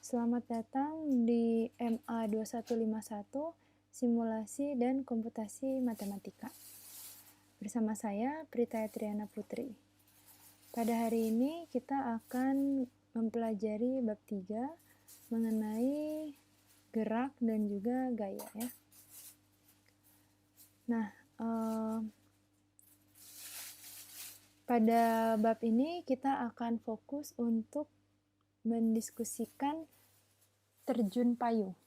Selamat datang di MA 2151, Simulasi dan Komputasi Matematika. Bersama saya, Prita Triana Putri. Pada hari ini kita akan mempelajari bab 3 mengenai gerak dan juga gaya ya. Nah, pada bab ini kita akan fokus untuk mendiskusikan terjun payung.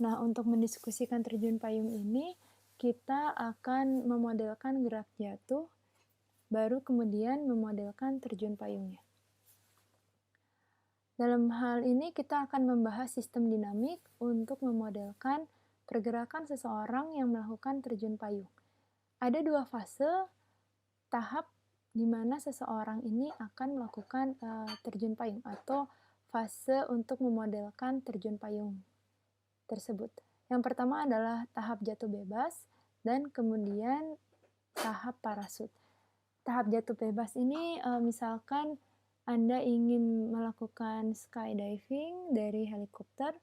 Nah, untuk mendiskusikan terjun payung ini, kita akan memodelkan gerak jatuh, baru kemudian memodelkan terjun payungnya. Dalam hal ini, kita akan membahas sistem dinamik untuk memodelkan pergerakan seseorang yang melakukan terjun payung. Ada dua fase tahap di mana seseorang ini akan melakukan terjun payung atau fase untuk memodelkan terjun payung tersebut. Yang pertama adalah tahap jatuh bebas dan kemudian tahap parasut. Tahap jatuh bebas ini misalkan Anda ingin melakukan skydiving dari helikopter,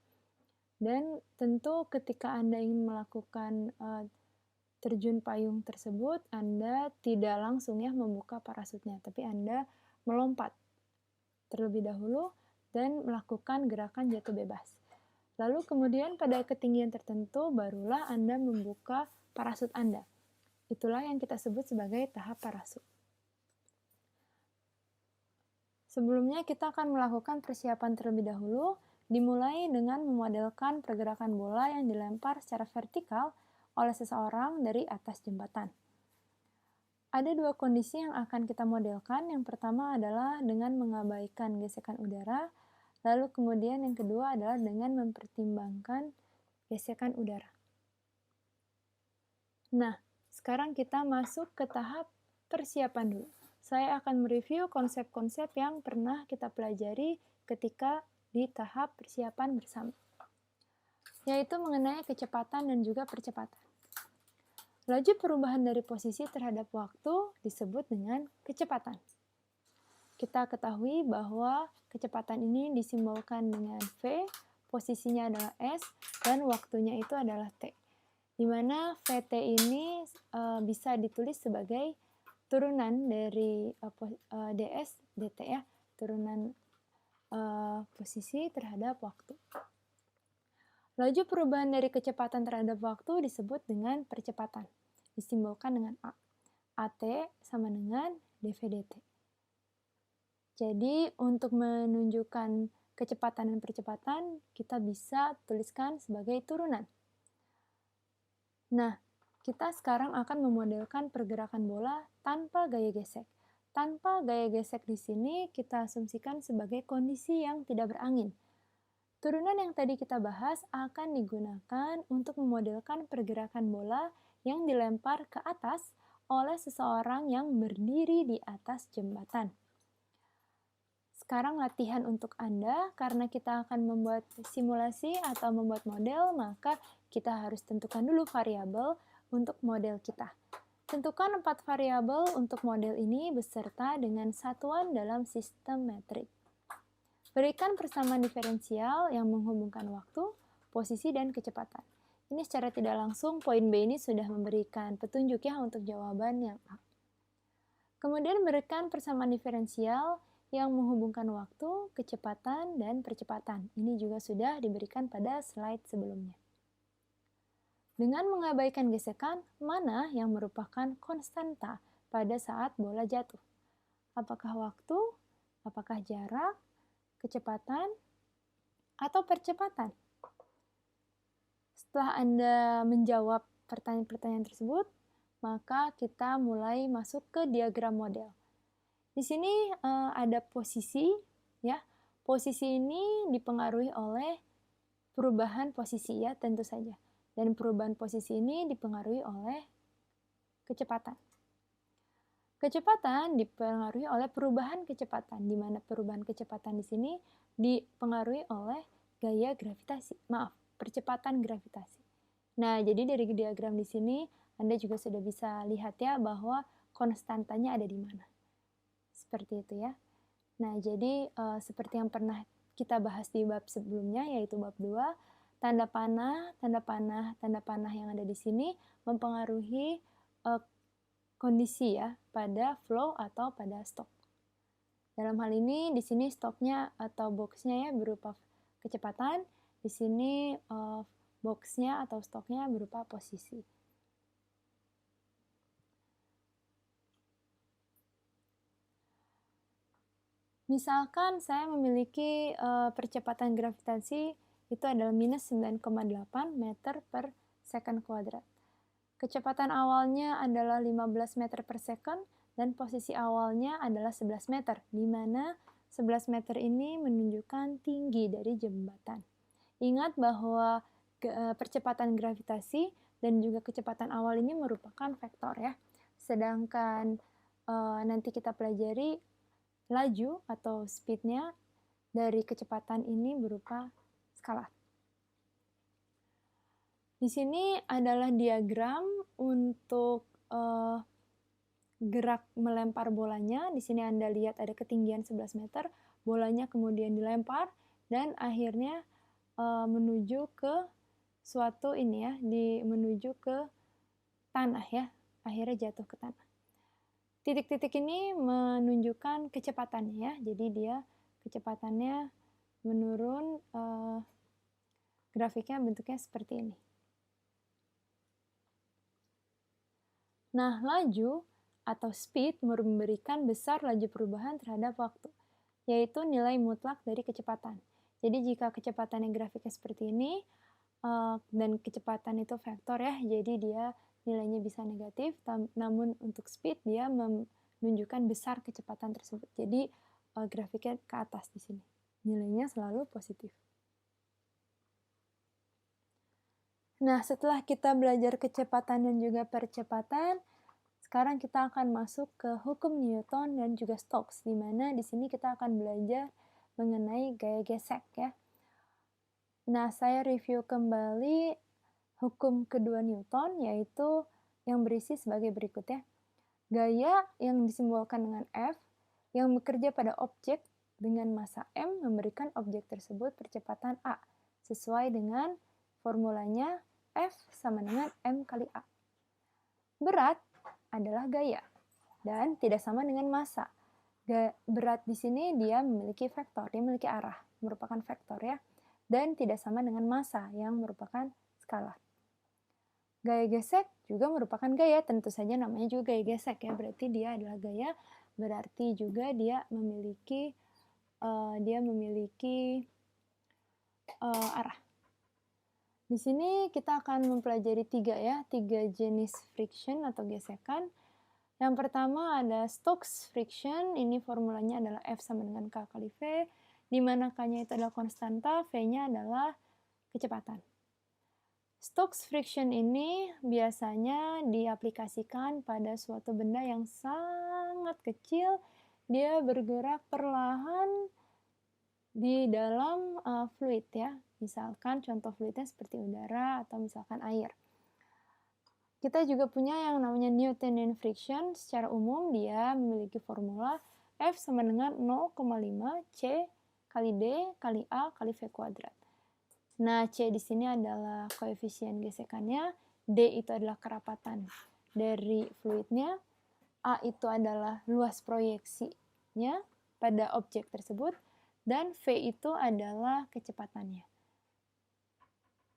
dan tentu ketika Anda ingin melakukan terjun payung tersebut, Anda tidak langsung ya membuka parasutnya, tapi Anda melompat terlebih dahulu dan melakukan gerakan jatuh bebas. Lalu kemudian pada ketinggian tertentu barulah Anda membuka parasut Anda. Itulah yang kita sebut sebagai tahap parasut. Sebelumnya kita akan melakukan persiapan terlebih dahulu, dimulai dengan memodelkan pergerakan bola yang dilempar secara vertikal oleh seseorang dari atas jembatan. Ada dua kondisi yang akan kita modelkan. Yang pertama adalah dengan mengabaikan gesekan udara, lalu kemudian yang kedua adalah dengan mempertimbangkan gesekan udara. Nah, sekarang kita masuk ke tahap persiapan dulu. Saya akan mereview konsep-konsep yang pernah kita pelajari ketika di tahap persiapan bersama, yaitu mengenai kecepatan dan juga percepatan. Laju perubahan dari posisi terhadap waktu disebut dengan kecepatan. Kita ketahui bahwa kecepatan ini disimbolkan dengan V, posisinya adalah S, dan waktunya itu adalah T. Di mana VT ini bisa ditulis sebagai turunan dari DS, DT ya, turunan posisi terhadap waktu. Laju perubahan dari kecepatan terhadap waktu disebut dengan percepatan, disimbolkan dengan A. AT sama dengan dV/dt. Jadi untuk menunjukkan kecepatan dan percepatan, kita bisa tuliskan sebagai turunan. Nah, kita sekarang akan memodelkan pergerakan bola tanpa gaya gesek. Tanpa gaya gesek di sini kita asumsikan sebagai kondisi yang tidak berangin. Turunan yang tadi kita bahas akan digunakan untuk memodelkan pergerakan bola yang dilempar ke atas oleh seseorang yang berdiri di atas jembatan. Sekarang latihan untuk Anda, karena kita akan membuat simulasi atau membuat model, maka kita harus tentukan dulu variabel untuk model kita. Tentukan 4 variabel untuk model ini beserta dengan satuan dalam sistem metrik. Berikan persamaan diferensial yang menghubungkan waktu, posisi, dan kecepatan. Ini secara tidak langsung, poin B ini sudah memberikan petunjuk ya untuk jawaban yang A. Kemudian berikan persamaan diferensial yang menghubungkan waktu, kecepatan, dan percepatan. Ini juga sudah diberikan pada slide sebelumnya. Dengan mengabaikan gesekan, mana yang merupakan konstanta pada saat bola jatuh? Apakah waktu, apakah jarak, kecepatan, atau percepatan? Setelah Anda menjawab pertanyaan-pertanyaan tersebut, maka kita mulai masuk ke diagram model. Di sini ada posisi, ya. Posisi ini dipengaruhi oleh perubahan posisi, ya, tentu saja. Dan perubahan posisi ini dipengaruhi oleh kecepatan. Kecepatan dipengaruhi oleh perubahan kecepatan, di mana perubahan kecepatan di sini dipengaruhi oleh gaya gravitasi. Percepatan gravitasi. Nah, jadi dari diagram di sini Anda juga sudah bisa lihat ya bahwa konstantanya ada di mana. Seperti itu ya. Nah, jadi seperti yang pernah kita bahas di bab sebelumnya, yaitu bab 2, tanda panah yang ada di sini mempengaruhi kondisi ya pada flow atau pada stok. Dalam hal ini di sini stoknya atau boxnya ya berupa kecepatan, di sini boxnya atau stoknya berupa posisi. Misalkan saya memiliki percepatan gravitasi itu adalah minus 9,8 meter per second kuadrat. Kecepatan awalnya adalah 15 meter per second dan posisi awalnya adalah 11 meter, di mana 11 meter ini menunjukkan tinggi dari jembatan. Ingat bahwa percepatan gravitasi dan juga kecepatan awal ini merupakan vektor ya. Sedangkan nanti kita pelajari laju atau speednya dari kecepatan ini berupa skalar. Di sini adalah diagram untuk gerak melempar bolanya. Di sini Anda lihat ada ketinggian 11 meter, bolanya kemudian dilempar dan akhirnya menuju ke suatu ini ya, menuju ke tanah ya, akhirnya jatuh ke tanah. Titik-titik ini menunjukkan kecepatannya ya, jadi dia kecepatannya menurun, grafiknya bentuknya seperti ini. Nah, laju atau speed memberikan besar laju perubahan terhadap waktu, yaitu nilai mutlak dari kecepatan. Jadi jika kecepatannya grafiknya seperti ini, dan kecepatan itu vektor ya, jadi dia nilainya bisa negatif, namun untuk speed dia menunjukkan besar kecepatan tersebut. Jadi grafiknya ke atas di sini. Nilainya selalu positif. Nah, setelah kita belajar kecepatan dan juga percepatan, sekarang kita akan masuk ke hukum Newton dan juga Stokes, di mana di sini kita akan belajar mengenai gaya gesek ya. Nah, saya review kembali hukum kedua Newton, yaitu yang berisi sebagai berikut ya. Gaya yang disimbolkan dengan F, yang bekerja pada objek dengan massa M memberikan objek tersebut percepatan A, sesuai dengan formulanya F sama dengan M kali A. Berat adalah gaya, dan tidak sama dengan massa. Berat di sini dia memiliki vektor, dia memiliki arah, merupakan vektor ya, dan tidak sama dengan massa yang merupakan skalar. Gaya gesek juga merupakan gaya, tentu saja namanya juga gaya gesek ya, berarti dia adalah gaya, berarti juga dia memiliki arah. Di sini kita akan mempelajari tiga jenis friction atau gesekan. Yang pertama ada Stokes friction, ini formulanya adalah F sama dengan K kali V, di mana K-nya itu adalah konstanta, V-nya adalah kecepatan. Stokes friction ini biasanya diaplikasikan pada suatu benda yang sangat kecil, dia bergerak perlahan di dalam fluid ya. Misalkan contoh fluidnya seperti udara atau misalkan air. Kita juga punya yang namanya Newtonian friction. Secara umum dia memiliki formula F sama dengan 0,5 C kali D kali A kali V kuadrat. Nah, C di sini adalah koefisien gesekannya, D itu adalah kerapatan dari fluidnya, A itu adalah luas proyeksinya pada objek tersebut, dan V itu adalah kecepatannya.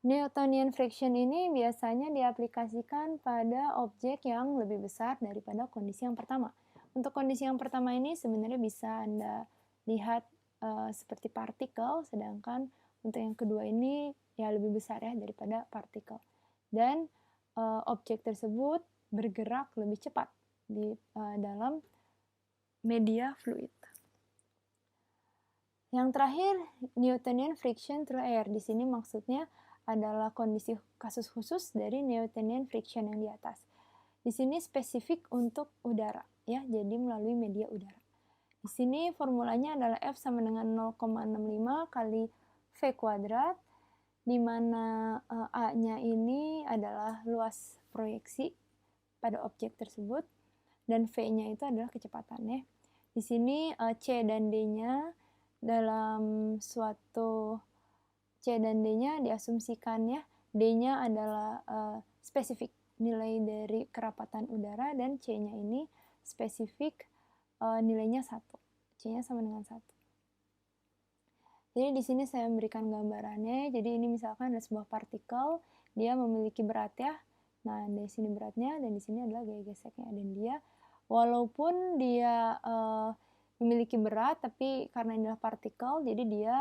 Newtonian friction ini biasanya diaplikasikan pada objek yang lebih besar daripada kondisi yang pertama. Untuk kondisi yang pertama ini sebenarnya bisa Anda lihat seperti partikel, sedangkan untuk yang kedua ini ya lebih besar ya daripada partikel. Dan objek tersebut bergerak lebih cepat di dalam media fluid. Yang terakhir, Newtonian friction through air. Di sini maksudnya adalah kondisi kasus khusus dari Newtonian friction yang di atas. Di sini spesifik untuk udara ya, jadi melalui media udara. Di sini formulanya adalah F sama dengan 0,65 kali V kuadrat, di mana A-nya ini adalah luas proyeksi pada objek tersebut, dan V-nya itu adalah kecepatannya. Di sini C dan D-nya dalam suatu C dan D-nya diasumsikan ya, D-nya adalah spesifik nilai dari kerapatan udara dan C-nya ini spesifik nilainya 1. C-nya sama dengan 1. Jadi di sini saya memberikan gambarannya. Jadi ini misalkan ada sebuah partikel, dia memiliki berat ya. Nah, di sini beratnya dan di sini adalah gaya geseknya. Dan dia walaupun dia memiliki berat, tapi karena ini adalah partikel, jadi dia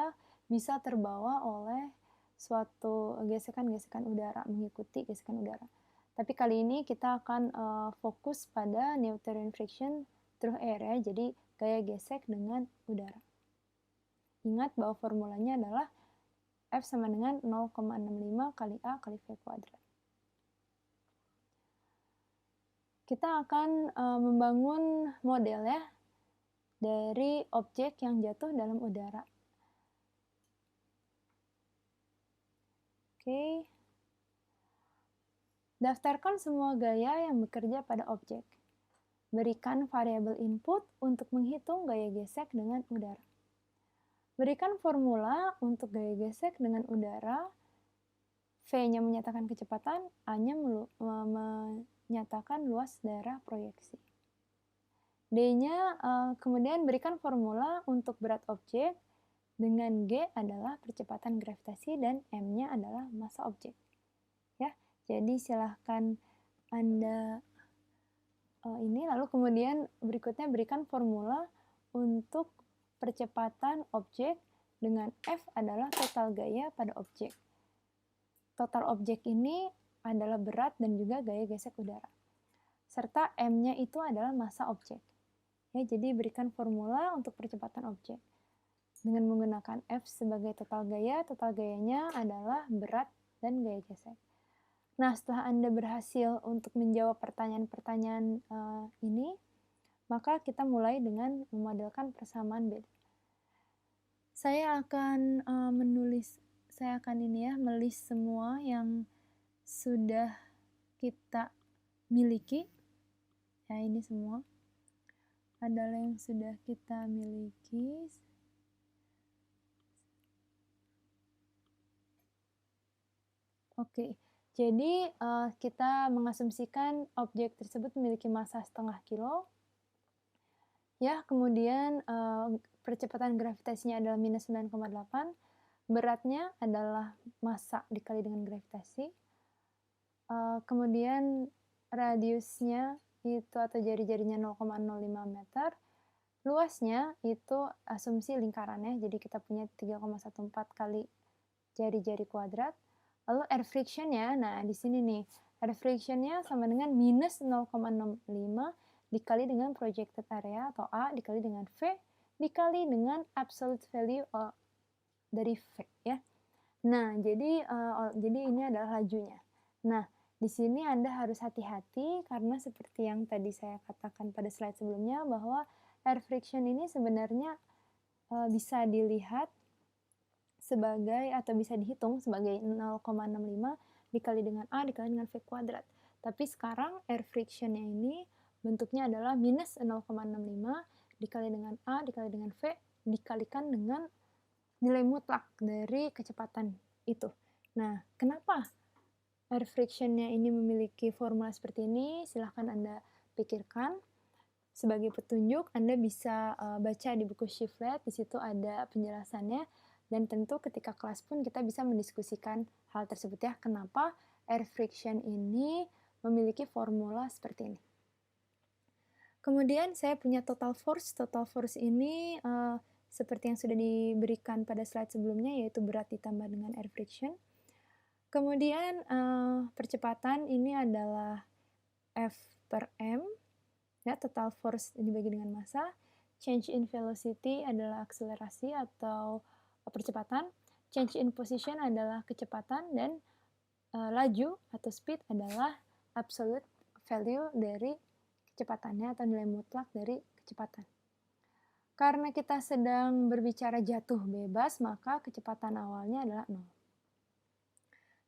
bisa terbawa oleh suatu gesekan-gesekan udara, mengikuti gesekan udara. Tapi kali ini kita akan fokus pada Newtonian friction through air ya, jadi gaya gesek dengan udara. Ingat bahwa formulanya adalah F sama dengan 0,65 kali A kali V kuadrat. Kita akan membangun model ya dari objek yang jatuh dalam udara. Oke. Daftarkan semua gaya yang bekerja pada objek. Berikan variabel input untuk menghitung gaya gesek dengan udara. Berikan formula untuk gaya gesek dengan udara. V-nya menyatakan kecepatan, A-nya menyatakan luas daerah proyeksi. D-nya kemudian berikan formula untuk berat objek, dengan G adalah percepatan gravitasi dan M-nya adalah massa objek. Ya, jadi silahkan Anda ini, lalu kemudian berikutnya berikan formula untuk percepatan objek dengan F adalah total gaya pada objek. Total objek ini adalah berat dan juga gaya gesek udara. Serta M-nya itu adalah massa objek. Ya, jadi berikan formula untuk percepatan objek. Dengan menggunakan F sebagai total gayanya adalah berat dan gaya gesek. Nah, setelah Anda berhasil untuk menjawab pertanyaan-pertanyaan ini, maka kita mulai dengan memodelkan persamaan beda. Saya akan melis semua yang sudah kita miliki. Ya, ini semua adalah yang sudah kita miliki. Oke, jadi kita mengasumsikan objek tersebut memiliki massa setengah kilo. Ya, kemudian percepatan gravitasinya adalah minus 9,8. Beratnya adalah massa dikali dengan gravitasi. Kemudian radiusnya itu atau jari-jarinya 0,05 meter. Luasnya itu asumsi lingkarannya, jadi kita punya 3,14 kali jari-jari kuadrat. Lalu air friction-nya, nah di sini nih, air friction-nya sama dengan minus 0,65 dikali dengan projected area atau A dikali dengan V dikali dengan absolute value dari V ya. Nah, jadi ini adalah lajunya. Nah, di sini Anda harus hati-hati karena seperti yang tadi saya katakan pada slide sebelumnya bahwa air friction ini sebenarnya bisa dilihat sebagai atau bisa dihitung sebagai 0,65 dikali dengan A dikali dengan V kuadrat. Tapi sekarang air friction-nya ini bentuknya adalah minus 0,65 dikali dengan A dikali dengan V dikalikan dengan nilai mutlak dari kecepatan itu. Nah, kenapa air friction-nya ini memiliki formula seperti ini? Silahkan Anda pikirkan. Sebagai petunjuk, Anda bisa baca di buku Shiflet, di situ ada penjelasannya. Dan tentu ketika kelas pun kita bisa mendiskusikan hal tersebut ya. Kenapa air friction ini memiliki formula seperti ini. Kemudian saya punya total force. Total force ini seperti yang sudah diberikan pada slide sebelumnya, yaitu berat ditambah dengan air friction. Kemudian percepatan ini adalah F per M. Ya, total force dibagi dengan massa. Change in velocity adalah akselerasi atau percepatan. Change in position adalah kecepatan. Dan laju atau speed adalah absolute value dari kecepatannya atau nilai mutlak dari kecepatan. Karena kita sedang berbicara jatuh bebas, maka kecepatan awalnya adalah 0.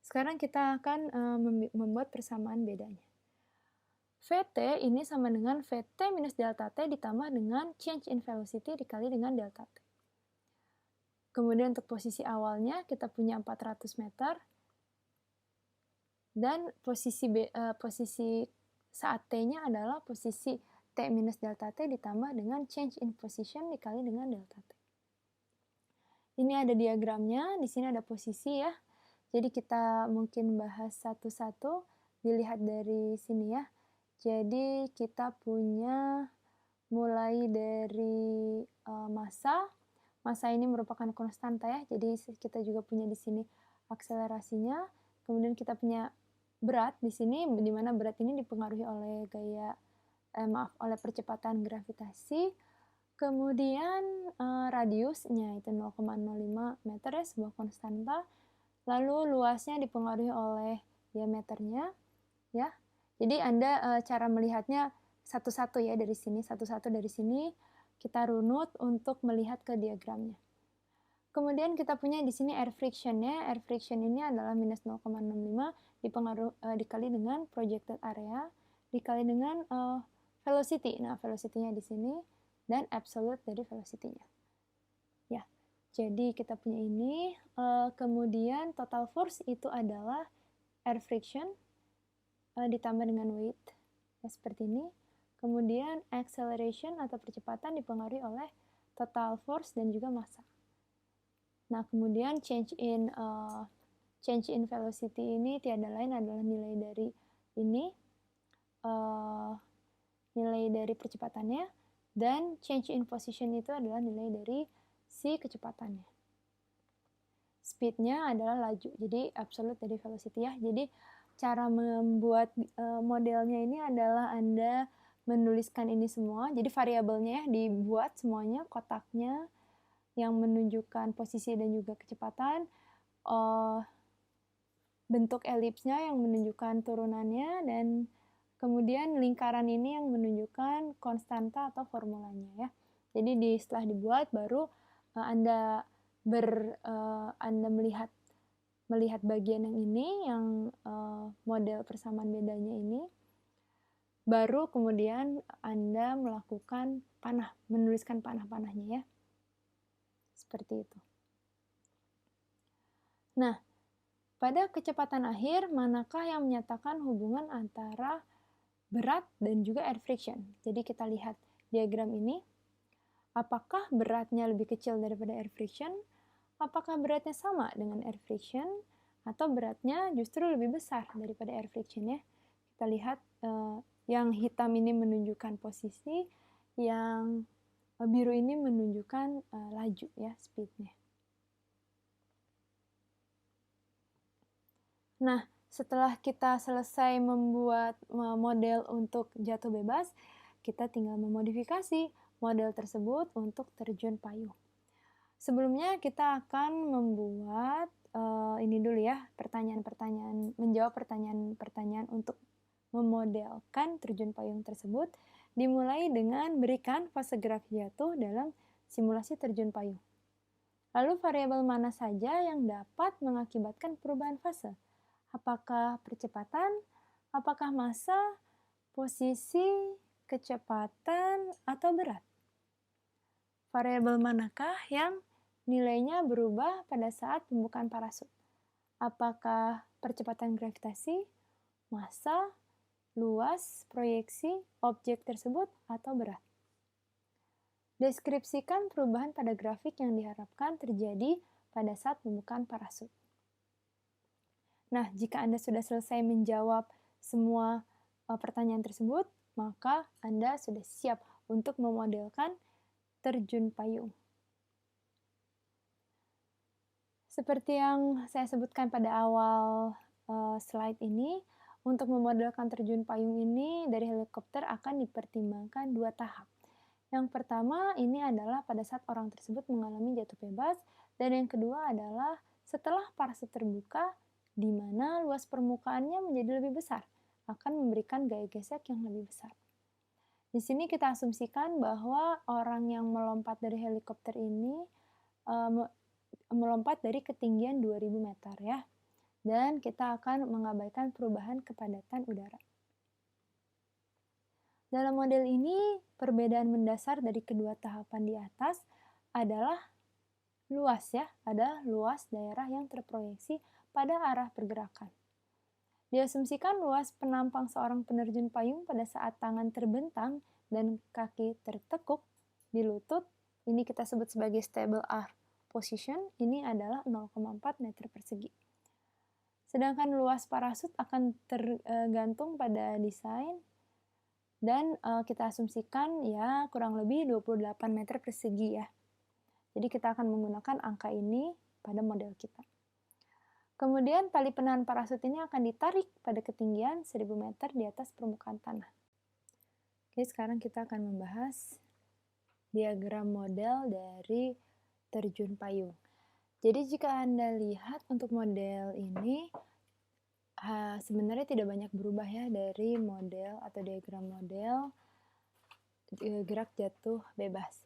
Sekarang kita akan membuat persamaan bedanya. Vt ini sama dengan Vt minus delta T ditambah dengan change in velocity dikali dengan delta T. Kemudian untuk posisi awalnya kita punya 400 meter, dan posisi saat T-nya adalah posisi T minus delta T ditambah dengan change in position dikali dengan delta T. Ini ada diagramnya, di sini ada posisi ya. Jadi kita mungkin bahas satu-satu, dilihat dari sini ya. Jadi kita punya mulai dari massa. Massa ini merupakan konstanta ya. Jadi kita juga punya di sini akselerasinya. Kemudian kita punya berat di sini, di mana berat ini dipengaruhi oleh oleh percepatan gravitasi. Kemudian radiusnya itu 0,05 meter ya, sebuah konstanta. Lalu luasnya dipengaruhi oleh diameternya ya. Jadi Anda cara melihatnya satu-satu ya dari sini, satu-satu dari sini kita runut untuk melihat ke diagramnya. Kemudian kita punya di sini air friction ya. Air friction ini adalah minus 0,65 dikali dengan projected area dikali dengan velocity. Nah, velocity-nya di sini dan absolute dari velocity-nya. Ya. Jadi kita punya ini, kemudian total force itu adalah air friction ditambah dengan weight, ya, seperti ini. Kemudian acceleration atau percepatan dipengaruhi oleh total force dan juga massa. Nah, kemudian change in velocity ini tiada lain adalah nilai dari ini, nilai dari percepatannya, dan change in position itu adalah nilai dari si kecepatannya. Speed-nya adalah laju, jadi absolute dari velocity ya. Jadi cara membuat modelnya ini adalah Anda menuliskan ini semua. Jadi variabelnya ya dibuat semuanya, kotaknya yang menunjukkan posisi dan juga kecepatan, bentuk elipsnya yang menunjukkan turunannya, dan kemudian lingkaran ini yang menunjukkan konstanta atau formulanya ya. Jadi setelah dibuat baru Anda melihat bagian yang ini, yang model persamaan bedanya ini, baru kemudian Anda melakukan menuliskan panah-panahnya ya. Seperti itu. Nah, pada kecepatan akhir, manakah yang menyatakan hubungan antara berat dan juga air friction? Jadi kita lihat diagram ini. Apakah beratnya lebih kecil daripada air friction? Apakah beratnya sama dengan air friction? Atau beratnya justru lebih besar daripada air friction ya? Kita lihat yang hitam ini menunjukkan posisi, yang biru ini menunjukkan laju ya, speednya. Nah, setelah kita selesai membuat model untuk jatuh bebas, kita tinggal memodifikasi model tersebut untuk terjun payung. Sebelumnya kita akan membuat ini dulu ya, menjawab pertanyaan-pertanyaan untuk memodelkan terjun payung tersebut, dimulai dengan berikan fase gerak jatuh dalam simulasi terjun payung. Lalu variabel mana saja yang dapat mengakibatkan perubahan fase? Apakah percepatan, apakah massa, posisi, kecepatan, atau berat? Variabel manakah yang nilainya berubah pada saat pembukaan parasut? Apakah percepatan gravitasi, massa, luas, proyeksi, objek tersebut, atau berat? Deskripsikan perubahan pada grafik yang diharapkan terjadi pada saat pembukaan parasut. Nah, jika Anda sudah selesai menjawab semua pertanyaan tersebut, maka Anda sudah siap untuk memodelkan terjun payung. Seperti yang saya sebutkan pada awal slide ini, untuk memodelkan terjun payung ini dari helikopter akan dipertimbangkan 2 tahap. Yang pertama ini adalah pada saat orang tersebut mengalami jatuh bebas, dan yang kedua adalah setelah parasut terbuka, di mana luas permukaannya menjadi lebih besar, akan memberikan gaya gesek yang lebih besar. Di sini kita asumsikan bahwa orang yang melompat dari helikopter ini melompat dari ketinggian 2000 meter ya. Dan kita akan mengabaikan perubahan kepadatan udara. Dalam model ini, perbedaan mendasar dari kedua tahapan di atas adalah luas ya, ada luas daerah yang terproyeksi pada arah pergerakan. Diasumsikan luas penampang seorang penerjun payung pada saat tangan terbentang dan kaki tertekuk di lutut, ini kita sebut sebagai stable arm position, ini adalah 0,4 meter persegi. Sedangkan luas parasut akan tergantung pada desain dan kita asumsikan ya kurang lebih 28 meter persegi ya. Jadi kita akan menggunakan angka ini pada model kita. Kemudian tali penahan parasut ini akan ditarik pada ketinggian 1000 meter di atas permukaan tanah. Oke, sekarang kita akan membahas diagram model dari terjun payung. Jadi jika Anda lihat untuk model ini, sebenarnya tidak banyak berubah ya dari model atau diagram model gerak jatuh bebas.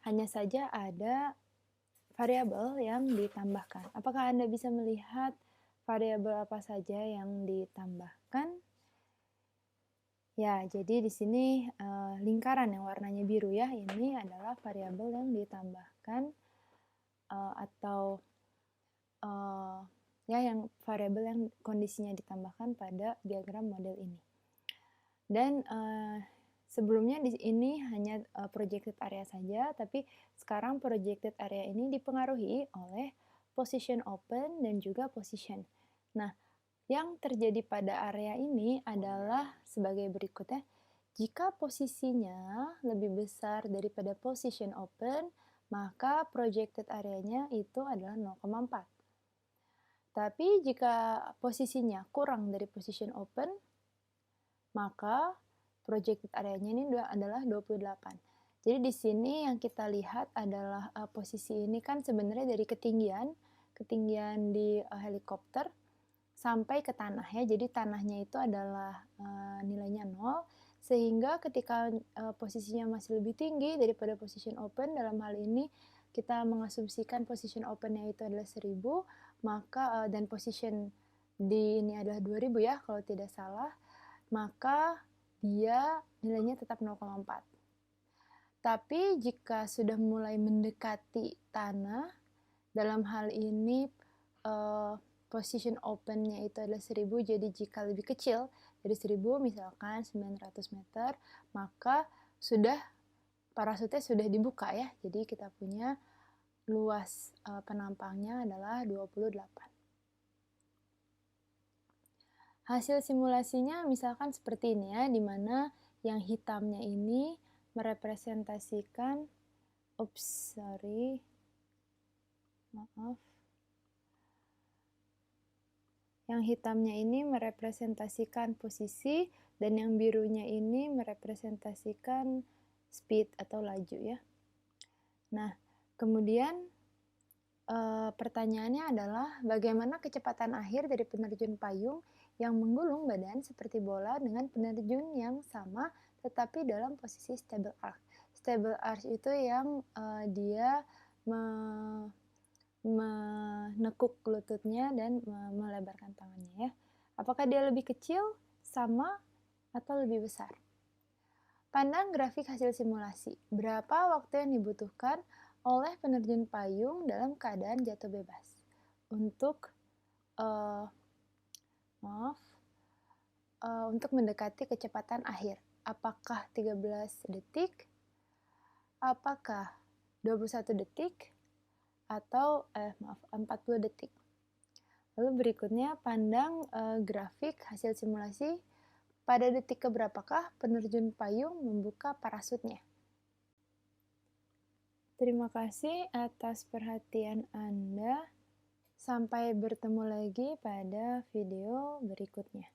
Hanya saja ada variabel yang ditambahkan. Apakah Anda bisa melihat variabel apa saja yang ditambahkan? Ya, jadi di sini lingkaran yang warnanya biru ya, ini adalah variabel yang ditambahkan atau ya yang variabel yang kondisinya ditambahkan pada diagram model ini. Dan sebelumnya di ini hanya projected area saja, tapi sekarang projected area ini dipengaruhi oleh position open dan juga position. Nah, yang terjadi pada area ini adalah sebagai berikutnya. Jika posisinya lebih besar daripada position open, maka projected area-nya itu adalah 0,4. Tapi jika posisinya kurang dari position open, maka projected area-nya ini adalah 28. Jadi di sini yang kita lihat adalah posisi ini kan sebenarnya dari ketinggian di helikopter sampai ke tanah ya. Jadi tanahnya itu adalah nilainya 0, sehingga ketika posisinya masih lebih tinggi daripada position open, dalam hal ini kita mengasumsikan position open-nya itu adalah 1000, maka dan position di ini adalah 2000 ya kalau tidak salah, maka dia nilainya tetap 0,4. Tapi jika sudah mulai mendekati tanah, dalam hal ini position open-nya itu adalah 1000, jadi jika lebih kecil dari 1000, misalkan 900 meter, maka sudah parasutnya sudah dibuka ya. Jadi kita punya luas penampangnya adalah 28. Hasil simulasinya misalkan seperti ini ya, di mana yang hitamnya ini merepresentasikan Yang hitamnya ini merepresentasikan posisi dan yang birunya ini merepresentasikan speed atau laju ya. Nah, kemudian pertanyaannya adalah bagaimana kecepatan akhir dari penerjun payung yang menggulung badan seperti bola dengan penerjun yang sama tetapi dalam posisi stable arch. Stable arch itu yang dia menekuk lututnya dan melebarkan tangannya ya. Apakah dia lebih kecil, sama, atau lebih besar? Pandang grafik hasil simulasi. Berapa waktu yang dibutuhkan oleh penerjun payung dalam keadaan jatuh bebas untuk untuk mendekati kecepatan akhir? Apakah 13 detik? Apakah 21 detik? Atau 40 detik? Lalu berikutnya pandang grafik hasil simulasi. Pada detik keberapakah penerjun payung membuka parasutnya? Terima kasih atas perhatian Anda. Sampai bertemu lagi pada video berikutnya.